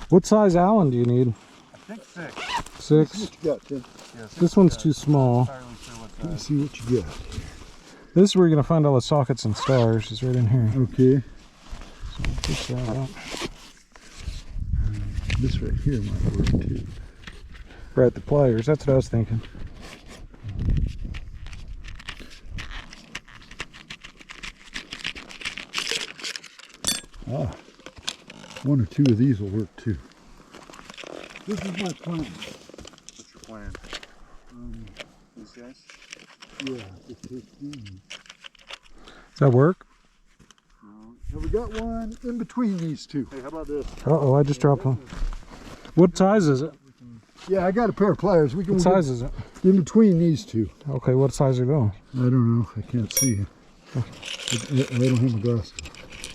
What size Allen do you need? I think 6. 6? What you got, Tim? Yeah, 6 This one's too small. Entirely sure what Let me see what you got. This is where you're going to find all the sockets and stars. It's right in here. Okay. So push that out. This right here might work too. Right, the pliers. That's what I was thinking. Ah, 1 or 2 of these will work too. This is my plan. What's your plan? These guys? Yeah, just take these. Does that work? Have we got one in between these two? Hey, how about this? Uh-oh, I just dropped one. What size is it? Yeah, I got a pair of pliers. We can What size is it? in between these two. Okay, what size are those? I don't know. I can't see. I don't have my glasses.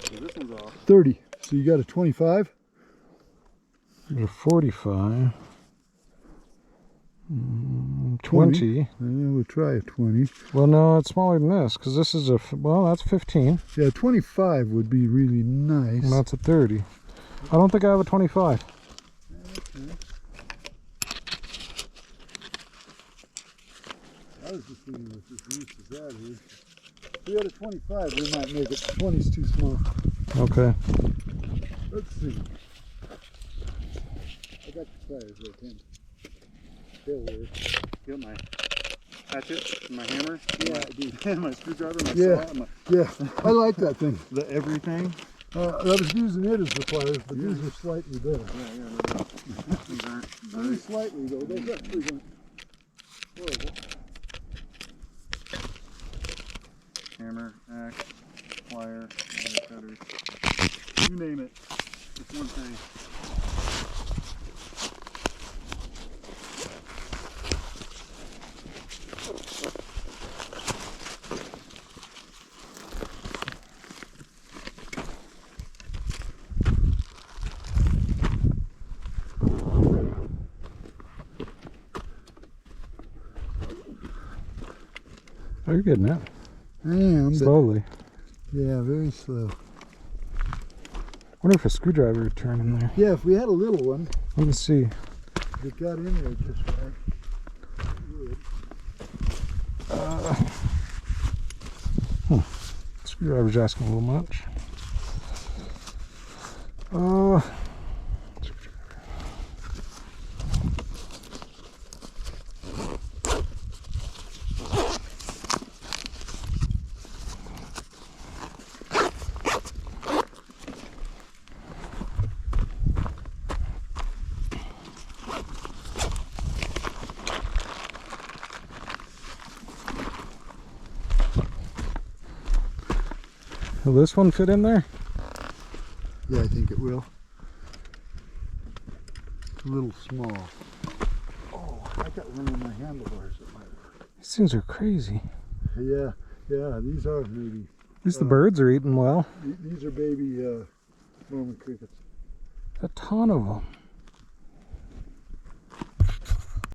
So this one's off. 30. So you got a 25? You're 45. 20. Yeah, we'll try a 20. Well, no, it's smaller than this, because this is a, well, that's 15. Yeah, 25 would be really nice. And that's a 30. I don't think I have a 25. Okay. I was just thinking with this loose as that is. If we had a 25, we might make it. 20's too small. Okay. Let's see. I got the pliers right, Tim. They'll work. You got my hatchet, my hammer, Yeah, I do. and my screwdriver, my Yeah. saw, my Yeah, I like that thing. the everything. I was using it as the pliers, but these are slightly better. Yeah. These aren't Only very slightly though. Those actually aren't horrible. hammer, axe, plier, wire cutters. You name it. It's one thing. Oh, you're getting it. I am, but Slowly. yeah, very slow. Wonder if a screwdriver would turn in there. Yeah, if we had a little one, Let me see. it got in there just right. It would. Screwdriver's asking a little much. Will this one fit in there? Yeah, I think it will. It's a little small. Oh, I got one of my handlebars that might work. These things are crazy. Yeah, these are maybe. At least the birds are eating well. These are baby Norman crickets. A ton of them.